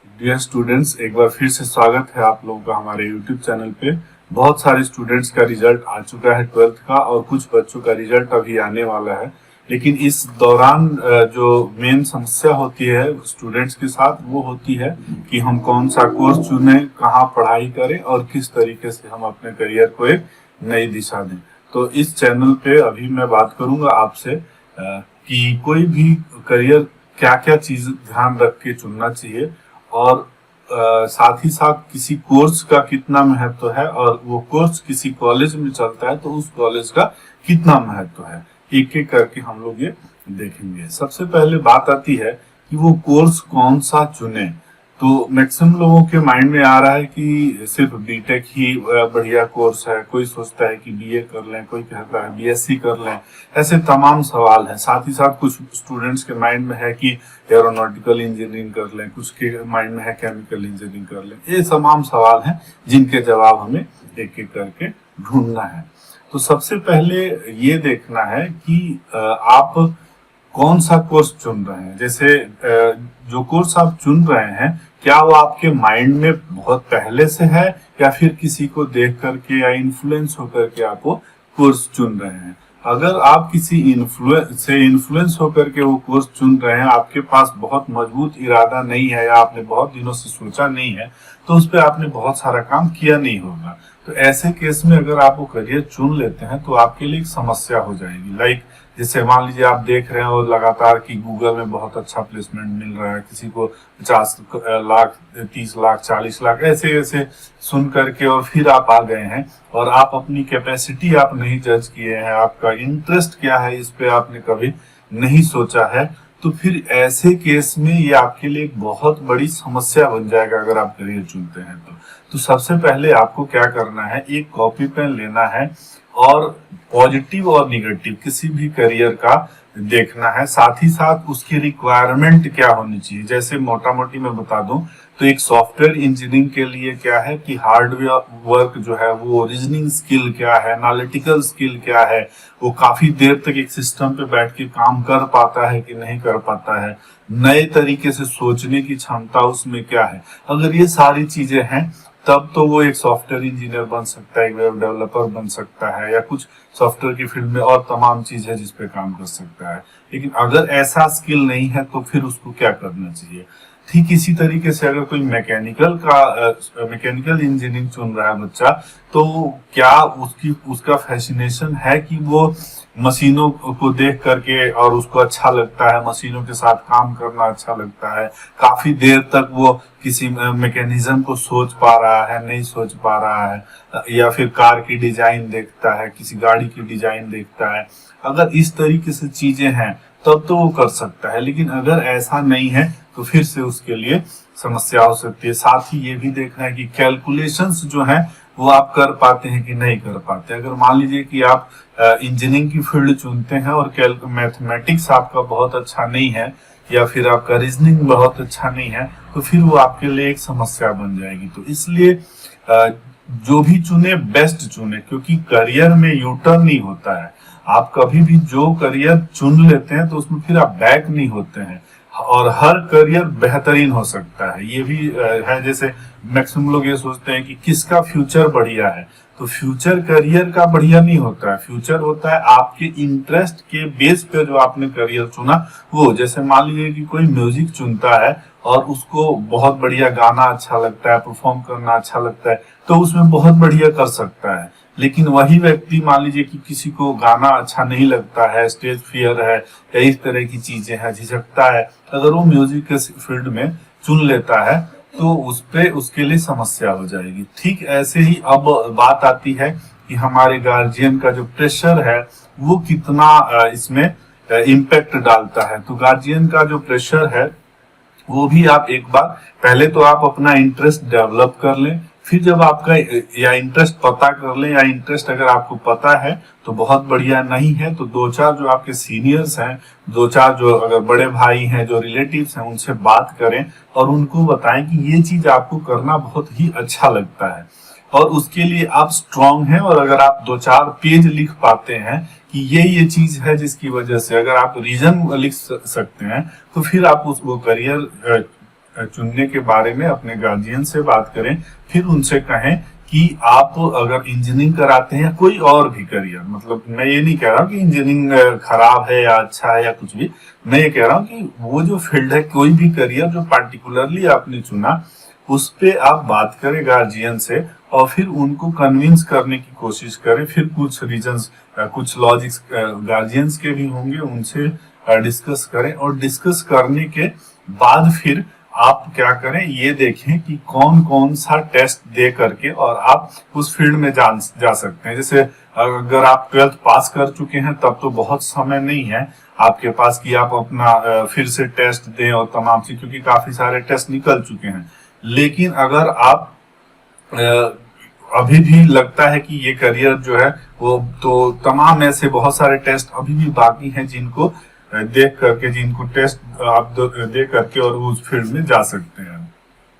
Dear students, एक बार फिर से स्वागत है आप लोगों का हमारे यूट्यूब चैनल पे। बहुत सारे स्टूडेंट्स का रिजल्ट आ चुका है 12th का, और कुछ बच्चों का रिजल्ट अभी आने वाला है। लेकिन इस दौरान जो मेन समस्या होती है स्टूडेंट्स के साथ, वो होती है कि हम कौन सा कोर्स चुने, कहाँ पढ़ाई करें और किस तरीके से हम अपने करियर को एक नई दिशा दें। तो इस चैनल पे अभी मैं बात करूंगा आपसे कि कोई भी करियर क्या क्या चीज ध्यान रख के चुनना चाहिए, और साथ ही साथ किसी कोर्स का कितना महत्व है, और वो कोर्स किसी कॉलेज में चलता है तो उस कॉलेज का कितना महत्व है। एक एक करके हम लोग ये देखेंगे। सबसे पहले बात आती है कि वो कोर्स कौन सा चुने। तो मैक्सिमम लोगों के माइंड में आ रहा है कि सिर्फ बीटेक ही बढ़िया कोर्स है। कोई सोचता है कि बीए कर लें, कोई कहता है बीएससी कर लें। ऐसे तमाम सवाल हैं। साथ ही साथ कुछ स्टूडेंट्स के माइंड में है कि एरोनॉटिकल इंजीनियरिंग कर लें, कुछ के माइंड में है केमिकल इंजीनियरिंग कर लें। ये तमाम सवाल हैं जिनके जवाब हमें एक एक करके ढूंढना है। तो सबसे पहले ये देखना है कि आप कौन सा कोर्स चुन रहे हैं। जैसे जो कोर्स आप चुन रहे हैं, क्या वो आपके माइंड में बहुत पहले से है, या फिर किसी को देख करके या इन्फ्लुएंस होकर के आप वो कोर्स चुन रहे हैं। अगर आप किसी इन्फ्लुएंस होकर के वो कोर्स चुन रहे हैं, आपके पास बहुत मजबूत इरादा नहीं है, या आपने बहुत दिनों से सोचा नहीं है, तो उस पर आपने बहुत सारा काम किया नहीं होगा। तो ऐसे केस में अगर आप वो करियर चुन लेते हैं तो आपके लिए एक समस्या हो जाएगी। लाइक जैसे मान लीजिए आप देख रहे हो लगातार कि गूगल में बहुत अच्छा प्लेसमेंट मिल रहा है, किसी को 50 लाख, 30 लाख, 40 लाख, ऐसे ऐसे सुन करके, और फिर आप आ गए हैं और आप अपनी कैपेसिटी आप नहीं जज किए हैं, आपका इंटरेस्ट क्या है इस पे आपने कभी नहीं सोचा है। तो फिर ऐसे केस में ये आपके लिए एक बहुत बड़ी समस्या बन जाएगा अगर आप करियर चुनते हैं तो सबसे पहले आपको क्या करना है, एक कॉपी पेन लेना है और पॉजिटिव और निगेटिव किसी भी करियर का देखना है। साथ ही साथ उसकी रिक्वायरमेंट क्या होनी चाहिए। जैसे मोटा मोटी मैं बता दूं तो एक सॉफ्टवेयर इंजीनियरिंग के लिए क्या है कि हार्डवेयर वर्क जो है, वो रीजनिंग स्किल क्या है, एनालिटिकल स्किल क्या है, वो काफी देर तक एक सिस्टम पे बैठ के काम कर पाता है कि नहीं कर पाता है, नए तरीके से सोचने की क्षमता उसमें क्या है। अगर ये सारी चीजें हैं तब तो वो एक सॉफ्टवेयर इंजीनियर बन सकता है, एक वेब डेवलपर बन सकता है, या कुछ सॉफ्टवेयर की फील्ड में और तमाम चीज है जिस पे काम कर सकता है। लेकिन अगर ऐसा स्किल नहीं है तो फिर उसको क्या करना चाहिए। ठीक इसी तरीके से अगर कोई मैकेनिकल इंजीनियरिंग चुन रहा है बच्चा, तो क्या उसका फैसिनेशन है कि वो मशीनों को देख करके और उसको अच्छा लगता है, मशीनों के साथ काम करना अच्छा लगता है, काफी देर तक वो किसी मैकेनिज्म को सोच पा रहा है, नहीं सोच पा रहा है, या फिर कार की डिजाइन देखता है, किसी गाड़ी की डिजाइन देखता है। अगर इस तरीके से चीजें हैं तब तो वो कर सकता है। लेकिन अगर ऐसा नहीं है तो फिर से उसके लिए समस्या हो सकती है। साथ ही ये भी देखना है कि कैलकुलेशंस जो हैं वो आप कर पाते हैं कि नहीं कर पाते। अगर मान लीजिए कि आप इंजीनियरिंग की फील्ड चुनते हैं और मैथमेटिक्स आपका बहुत अच्छा नहीं है, या फिर आपका रीजनिंग बहुत अच्छा नहीं है, तो फिर वो आपके लिए एक समस्या बन जाएगी। तो इसलिए जो भी चुने बेस्ट चुने, क्योंकि करियर में यू टर्न नहीं होता है। आप कभी भी जो करियर चुन लेते हैं तो उसमें फिर आप बैक नहीं होते हैं, और हर करियर बेहतरीन हो सकता है। ये भी है, जैसे मैक्सिमम लोग ये सोचते हैं कि किसका फ्यूचर बढ़िया है। तो फ्यूचर करियर का बढ़िया नहीं होता है। फ्यूचर होता है आपके इंटरेस्ट के बेस पे जो आपने करियर चुना वो। जैसे मान लीजिए कि कोई म्यूजिक चुनता है और उसको बहुत बढ़िया गाना अच्छा लगता है, परफॉर्म करना अच्छा लगता है, तो उसमें बहुत बढ़िया कर सकता है। लेकिन वही व्यक्ति मान लीजिए कि किसी को गाना अच्छा नहीं लगता है, स्टेज फियर है, या इस तरह की चीजें हैं, झिझकता है, अगर वो म्यूजिक के फील्ड में चुन लेता है तो उस पे उसके लिए समस्या हो जाएगी। ठीक ऐसे ही अब बात आती है कि हमारे गार्जियन का जो प्रेशर है वो कितना इसमें इम्पैक्ट डालता है। तो गार्जियन का जो प्रेशर है वो भी आप एक बार पहले तो आप अपना इंटरेस्ट डेवलप कर लें, फिर जब आपका या इंटरेस्ट पता कर लें, या इंटरेस्ट अगर आपको पता है तो बहुत बढ़िया, नहीं है तो दो चार जो आपके सीनियर्स हैं, दो चार जो अगर बड़े भाई हैं, जो रिलेटिव्स हैं, उनसे बात करें और उनको बताएं कि ये चीज आपको करना बहुत ही अच्छा लगता है और उसके लिए आप स्ट्रांग हैं। और अगर आप दो चार पेज लिख पाते हैं कि ये चीज है जिसकी वजह से, अगर आप रीजन लिख सकते हैं, तो फिर आप उस वो करियर चुनने के बारे में अपने गार्जियन से बात करें, फिर उनसे कहें कि आप अगर इंजीनियरिंग कराते हैं या कोई और भी करियर, मतलब मैं ये नहीं कह रहा हूँ कि इंजीनियरिंग खराब है या अच्छा है या कुछ भी, मैं ये कह रहा हूँ कि वो जो फील्ड है, कोई भी करियर जो पार्टिकुलरली आपने चुना, उस पे आप बात करें गार्जियन से और फिर उनको कन्विंस करने की कोशिश करें। फिर कुछ रीजंस, कुछ लॉजिक्स गार्जियंस के भी होंगे, उनसे डिस्कस करें और डिस्कस करने के बाद फिर आप क्या करें, ये देखें कि कौन कौन सा टेस्ट दे करके और आप उस फील्ड में जा सकते हैं। जैसे अगर आप 12th पास कर चुके हैं तब तो बहुत समय नहीं है आपके पास कि आप अपना फिर से टेस्ट दें और तमाम चीज, क्योंकि काफी सारे टेस्ट निकल चुके हैं। लेकिन अगर आप अभी भी लगता है कि ये करियर जो है वो, तो तमाम ऐसे बहुत सारे टेस्ट अभी भी बाकी हैं जिनको देख करके, जिनको टेस्ट आप दे करके और उस फील्ड में जा सकते हैं।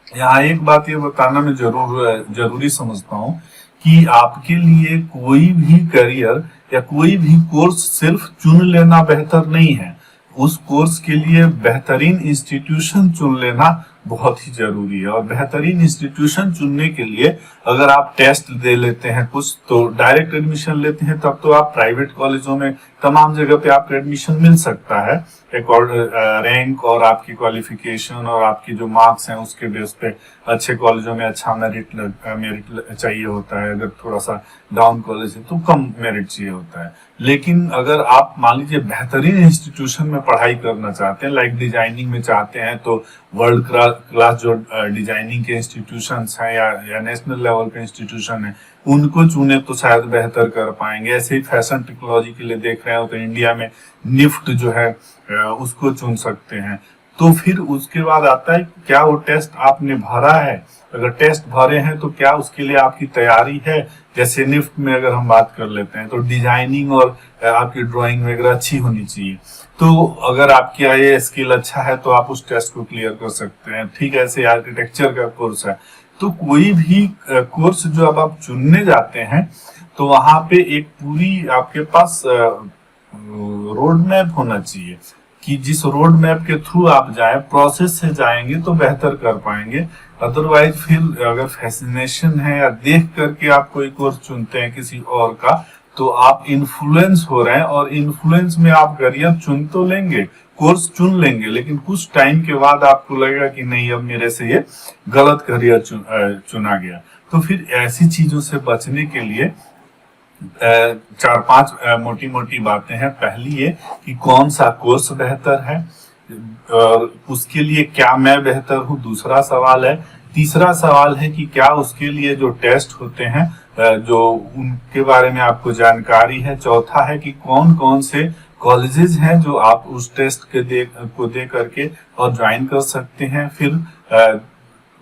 यहाँ एक बात ये बताना मैं जरूरी समझता हूँ कि आपके लिए कोई भी करियर या कोई भी कोर्स सिर्फ चुन लेना बेहतर नहीं है। उस कोर्स के लिए बेहतरीन इंस्टीट्यूशन चुन लेना बहुत ही जरूरी है। और बेहतरीन इंस्टीट्यूशन चुनने के लिए अगर आप टेस्ट दे लेते हैं कुछ, तो डायरेक्ट एडमिशन लेते हैं, तब तो आप प्राइवेट कॉलेजों में तमाम जगह पे आपको एडमिशन मिल सकता है। रैंक और आपकी क्वालिफिकेशन और आपकी जो मार्क्स हैं उसके बेस पे अच्छे कॉलेजों में अच्छा मेरिट चाहिए होता है। अगर थोड़ा सा डाउन कॉलेज है तो कम मेरिट चाहिए होता है। लेकिन अगर आप मान लीजिए बेहतरीन इंस्टीट्यूशन में पढ़ाई करना चाहते हैं, लाइक डिजाइनिंग में चाहते हैं, तो वर्ल्ड क्लास जो डिजाइनिंग के इंस्टीट्यूशंस हैं या नेशनल लेवल पे इंस्टीट्यूशन है, उनको चुने तो शायद बेहतर कर पाएंगे। ऐसे ही फैशन टेक्नोलॉजी के लिए देख रहे हो तो इंडिया में निफ्ट जो है उसको चुन सकते हैं। तो फिर उसके बाद आता है क्या वो टेस्ट आपने भरा है, अगर टेस्ट भरे हैं तो क्या उसके लिए आपकी तैयारी है। जैसे निफ्ट में अगर हम बात कर लेते हैं तो डिजाइनिंग और आपकी ड्राइंग वगैरह अच्छी होनी चाहिए। तो अगर आपकी ये स्किल अच्छा है तो आप उस टेस्ट को क्लियर कर सकते हैं। ठीक है, ऐसे आर्किटेक्चर का कोर्स है, तो कोई भी कोर्स जो अब आप चुनने जाते हैं तो वहां पे एक पूरी आपके पास रोड मैप होना चाहिए कि जिस रोड मैप के थ्रू आप जाए, प्रोसेस से जाएंगे तो बेहतर कर पाएंगे। अदरवाइज फिर अगर फैसिनेशन है या देख करके आप कोई कोर्स चुनते हैं किसी और का, तो आप इन्फ्लुएंस हो रहे हैं और इन्फ्लुएंस में आप करियर चुन तो लेंगे, कोर्स चुन लेंगे, लेकिन कुछ टाइम के बाद आपको लगेगा कि नहीं, अब मेरे से ये गलत करियर चुना गया। तो फिर ऐसी चीजों से बचने के लिए 4-5 मोटी मोटी बातें हैं। पहली ये कि कौन सा कोर्स बेहतर है और उसके लिए क्या मैं बेहतर हूँ, दूसरा सवाल है। तीसरा सवाल है कि क्या उसके लिए जो टेस्ट होते हैं जो उनके बारे में आपको जानकारी है। चौथा है कि कौन कौन से कॉलेजेस हैं जो आप उस टेस्ट के दे करके और ज्वाइन कर सकते हैं। फिर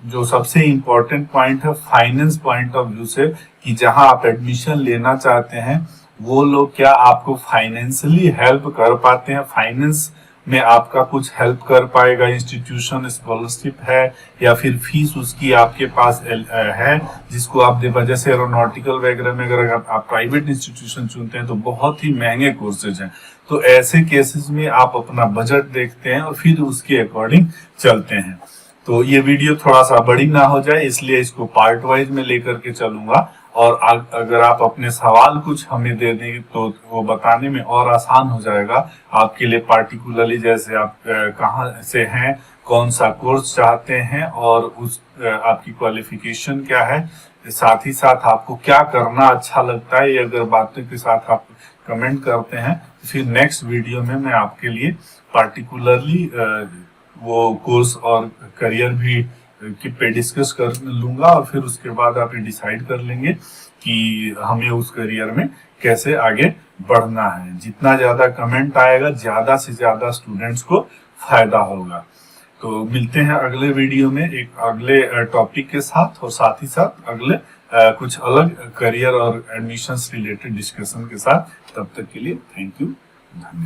जो सबसे इम्पोर्टेंट पॉइंट है फाइनेंस पॉइंट ऑफ व्यू से, कि जहां आप एडमिशन लेना चाहते हैं वो लोग क्या आपको फाइनेंशियली हेल्प कर पाते हैं, फाइनेंस में आपका कुछ हेल्प कर पाएगा, इंस्टीट्यूशन स्कॉलरशिप है या फिर फीस उसकी आपके पास है जिसको आप दे। जैसे एरोनॉटिकल वगैरह में अगर आप प्राइवेट इंस्टीट्यूशन चुनते हैं तो बहुत ही महंगे कोर्सेज हैं। तो ऐसे केसेस में आप अपना बजट देखते हैं और फिर उसके अकॉर्डिंग चलते हैं। तो ये वीडियो थोड़ा सा बड़ी ना हो जाए इसलिए इसको पार्ट वाइज में लेकर के चलूंगा। और अगर आप अपने सवाल कुछ हमें दे देंगे तो वो बताने में और आसान हो जाएगा आपके लिए। पार्टिकुलरली जैसे आप कहाँ से हैं, कौन सा कोर्स चाहते हैं और उस आपकी क्वालिफिकेशन क्या है, साथ ही साथ आपको क्या करना अच्छा लगता है, ये अगर बातों के साथ आप कमेंट करते हैं तो फिर नेक्स्ट वीडियो में मैं आपके लिए पार्टिकुलरली वो कोर्स और करियर भी पे डिस्कस कर लूंगा। और फिर उसके बाद आप ये डिसाइड कर लेंगे कि हमें उस करियर में कैसे आगे बढ़ना है। जितना ज्यादा कमेंट आएगा ज्यादा से ज्यादा स्टूडेंट्स को फायदा होगा। तो मिलते हैं अगले वीडियो में एक अगले टॉपिक के साथ और साथ ही साथ अगले कुछ अलग करियर और एडमिशंस रिलेटेड डिस्कशन के साथ। तब तक के लिए थैंक यू, धन्यवाद।